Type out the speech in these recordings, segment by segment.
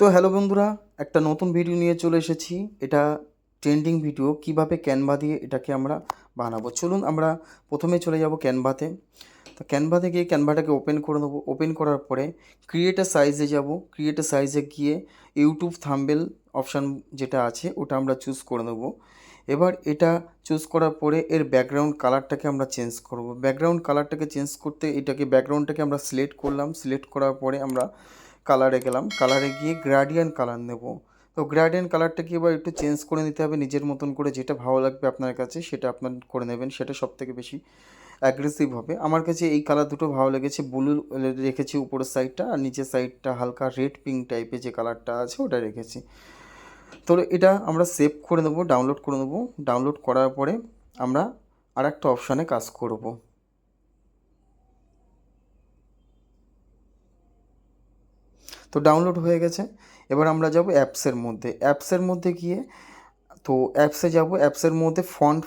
তো হ্যালো বন্ধুরা, একটা নতুন ভিডিও নিয়ে চলে এসেছি। এটা ট্রেন্ডিং ভিডিও, কিভাবে ক্যানভা দিয়ে এটাকে আমরা বানাবো। চলুন আমরা প্রথমে চলে যাব ক্যানভাতে। তো ক্যানভাতে গিয়ে ক্যানভাটাকে ওপেন করে নেবো। ওপেন করার পরে ক্রিয়েট আ সাইজে যাব। ক্রিয়েট আ সাইজে গিয়ে ইউটিউব থাম্বনেল অপশান যেটা আছে ওটা আমরা চুজ করে নেবো। এবার এটা চুজ করার পরে এর ব্যাকগ্রাউন্ড কালারটাকে আমরা চেঞ্জ করব। ব্যাকগ্রাউন্ড কালারটাকে চেঞ্জ করতে এটাকে ব্যাকগ্রাউন্ডটাকে আমরা সিলেক্ট করলাম। সিলেক্ট করার পরে আমরা কালারে গেলাম। কালারে গিয়ে গ্রেডিয়েন্ট কালার নেব। তো গ্রেডিয়েন্ট কালারটাকে এবার একটু চেঞ্জ করে নিতে হবে নিজের মতন করে, যেটা ভালো লাগবে আপনার কাছে সেটা আপনার করে নেবেন, সেটা সবথেকে বেশি অ্যাগ্রেসিভ হবে। আমার কাছে এই কালার দুটো ভালো লেগেছে, ব্লু রেখেছি উপরের সাইডটা, আর নিচের সাইডটা হালকা রেড পিঙ্ক টাইপের যে কালারটা আছে ওটা রেখেছি। তো এটা আমরা সেভ করে নেবো, ডাউনলোড করে নেবো। ডাউনলোড করার পরে আমরা আর একটা অপশানে কাজ করব। তো ডাউনলোড হয়ে গেছে। এবার আমরা যাব অ্যাপসের মধ্যে। অ্যাপসের মধ্যে গিয়ে তো অ্যাপসে যাব। অ্যাপসের মধ্যে ফন্ট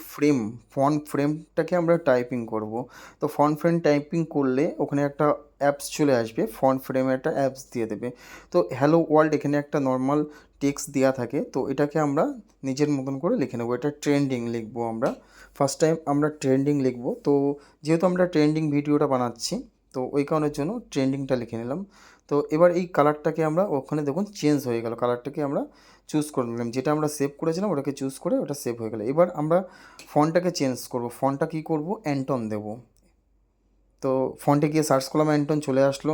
ফ্রেমটাকে আমরা টাইপিং করব। তো ফন্ট ফ্রেম টাইপিং করলে ওখানে একটা অ্যাপস চলে আসবে, ফন্ট ফ্রেমে একটা অ্যাপস দিয়ে দেবে। তো হ্যালো ওয়ার্ল্ড এখানে একটা নর্মাল টেক্সট দেওয়া থাকে, তো এটাকে আমরা নিজের মতন করে লিখে নেবো। এটা ট্রেন্ডিং লিখবো আমরা। ফার্স্ট টাইম আমরা ট্রেন্ডিং লিখবো। তো যেহেতু আমরা ট্রেন্ডিং ভিডিওটা বানাচ্ছি, তো ওই কারণের জন্য ট্রেন্ডিংটা লিখে নিলাম। তো এবার এই কালারটাকে আমরা ওখানে দেখুন চেঞ্জ হয়ে গেল। কালারটাকে আমরা চুজ করে নিলাম, যেটা আমরা সেভ করেছিলাম ওটাকে চুজ করে ওটা সেভ হয়ে গেল। এবার আমরা ফন্টটাকে চেঞ্জ করব। ফন্টটা কী করব, অ্যান্টন দেব। তো ফন্টে গিয়ে সার্চ করলাম, অ্যান্টন চলে আসলো।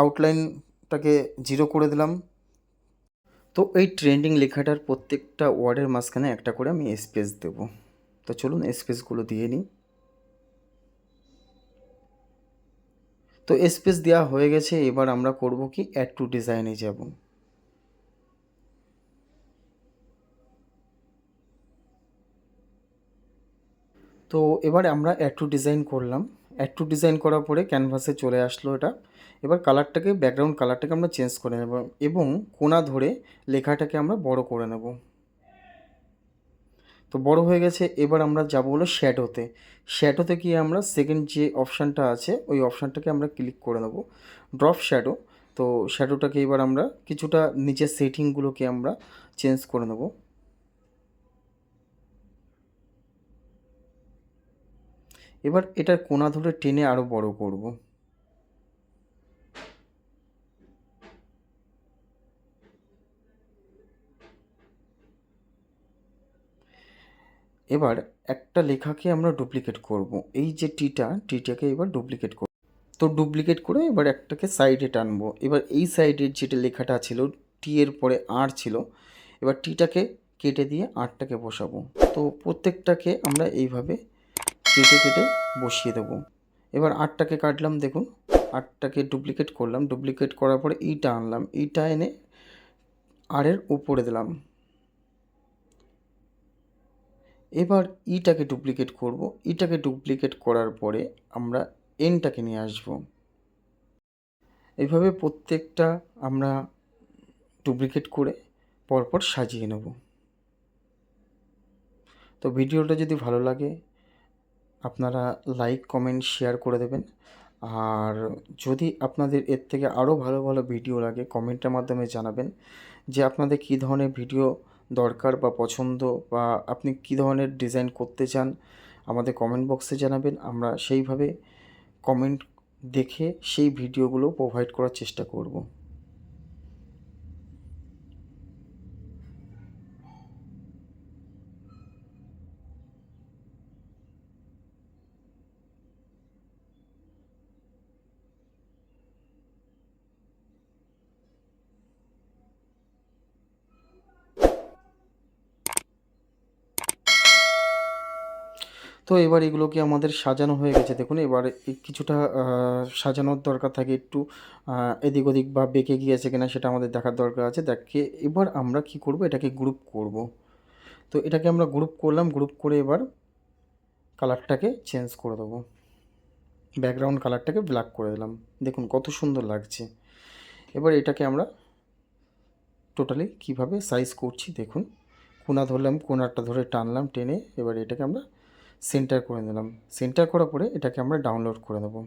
আউটলাইনটাকে 0 করে দিলাম। তো এই ট্রেন্ডিং লেখাটার প্রত্যেকটা ওয়ার্ডের মাঝখানে একটা করে আমি স্পেস দেব। তো চলুন স্পেসগুলো দিয়ে নিই। তো স্পেস দেওয়া হয়ে গেছে। এবার আমরা করব কি, অ্যাড টু ডিজাইনে যাব। তো এবারে আমরা অ্যাড টু ডিজাইন করলাম। অ্যাড টু ডিজাইন করার পরে ক্যানভাসে চলে আসলো এটা। এবার কালারটাকে, ব্যাকগ্রাউন্ড কালারটাকে আমরা চেঞ্জ করে নেব এবং কোণা ধরে লেখাটাকে আমরা বড় করে নেব। তো বড় হয়ে গেছে। এবার আমরা যাব হলো শ্যাডোতে। শ্যাডোতে গিয়ে আমরা সেকেন্ড যে অপশানটা আছে ওই অপশানটাকে আমরা ক্লিক করে নেব, ড্রপ শ্যাডো। তো শ্যাডোটাকে এবার আমরা কিছুটা নিচের সেটিংগুলোকে আমরা চেঞ্জ করে নেব। এবার এটার কোণা ধরে টেনে আরও বড় করব। এবার একটা লেখাকে আমরা ডুপ্লিকেট করব। এই যে টিটাকে এবার ডুপ্লিকেট করব। তো ডুপ্লিকেট করে এবার একটাকে সাইডে টানবো। এবার এই সাইডের যেটা লেখাটা ছিল, টি এর পরে আর ছিল, এবার টিটাকে কেটে দিয়ে আরটাকে বসাবো। তো প্রত্যেকটাকে আমরা এইভাবে কেটে কেটে বসিয়ে দেবো। এবার আরটাকে কাটলাম, দেখুন আরটাকে ডুপ্লিকেট করলাম। ডুপ্লিকেট করার পরে ইটা আনলাম, ইটা এনে আরের উপরে দিলাম। এবার ইটাকে ডুপ্লিকেট করব। ইটাকে ডুপ্লিকেট করার পরে আমরা এনটাকে নিয়ে আসব। এইভাবে প্রত্যেকটা আমরা ডুপ্লিকেট করে পরপর সাজিয়ে নেব। তো ভিডিওটা যদি ভালো লাগে আপনারা লাইক কমেন্ট শেয়ার করে দেবেন। আর যদি আপনাদের এর থেকে আরও ভালো ভালো ভিডিও লাগে কমেন্টের মাধ্যমে জানাবেন যে আপনাদের কী ধরনের ভিডিও দরকার বা পছন্দ, বা আপনি কী ধরনের ডিজাইন করতে চান আমাদের কমেন্ট বক্সে জানাবেন। আমরা সেইভাবে কমেন্ট দেখে সেই ভিডিওগুলো প্রোভাইড করার চেষ্টা করব। তো এবার এগুলোকে আমাদের সাজানো হয়ে গেছে দেখুন। এবার এই কিছুটা সাজানোর দরকার থাকে একটু, এদিক ওদিক বা বেঁকে গিয়েছে কিনা সেটা আমাদের দেখার দরকার আছে। দেখে এবার আমরা কি করব, এটাকে গ্রুপ করব। তো এটাকে আমরা গ্রুপ করলাম। গ্রুপ করে এবার কালারটাকে চেঞ্জ করে দেবো। ব্যাকগ্রাউন্ড কালারটাকে ব্ল্যাক করে দিলাম। দেখুন কত সুন্দর লাগছে। এবার এটাকে আমরা টোটালি কিভাবে সাইজ করছি দেখুন। কোণা ধরলাম, কোণাটা ধরে টানলাম, টেনে এবার এটাকে আমরা সেন্টার করে নিলাম। সেন্টার করার পরে এটাকে আমরা ডাউনলোড করে দেবো।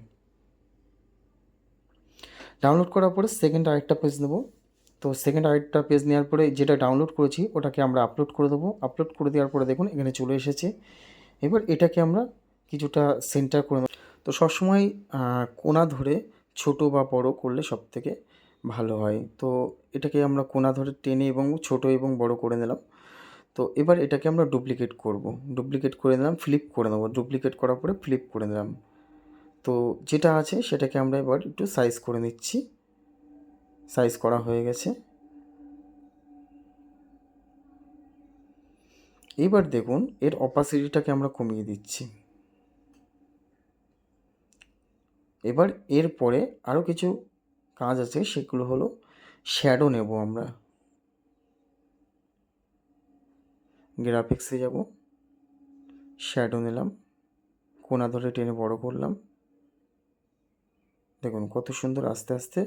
ডাউনলোড করার পরে সেকেন্ড আরেকটা পেজ নেব। তো সেকেন্ড আরেকটা পেজ নেওয়ার পরে যেটা ডাউনলোড করেছি ওটাকে আমরা আপলোড করে দেবো। আপলোড করে দেওয়ার পরে দেখুন এখানে চলে এসেছে। এবার এটাকে আমরা কিছুটা সেন্টার করে নেব। তো সবসময় কোণা ধরে ছোট বা বড় করলে সবথেকে ভালো হয়। তো এটাকে আমরা কোণা ধরে টেনে এবং ছোট এবং বড় করে নিলাম। তো এবার এটাকে আমরা ডুপ্লিকেট করব। ডুপ্লিকেট করে নিলাম, ফ্লিপ করে নেবো। ডুপ্লিকেট করার পরে ফ্লিপ করে নিলাম। তো যেটা আছে সেটাকে আমরা এবার একটু সাইজ করে নিচ্ছি। সাইজ করা হয়ে গেছে। এবার দেখুন এর অপাসিটিটাকে আমরা কমিয়ে দিচ্ছি। এবার এরপরে আরও কিছু কাজ আছে, সেগুলো হলো শ্যাডো নেব আমরা। গ্রাফিক্সে যাব, শ্যাডো নিলাম, কোণা ধরে টেনে বড় করলাম। দেখুন কত সুন্দর আস্তে আস্তে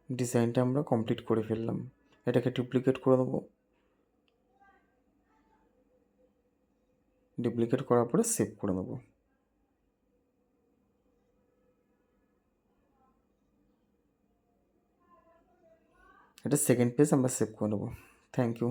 ডিজাইনটা আমরা কমপ্লিট করে ফেললাম। এটাকে ডুপ্লিকেট করে দেবো। ডুপ্লিকেট করার পরে সেভ করে দেবো। এটা সেকেন্ড পেজ আমরা সেভ করে নেবো। Thank you.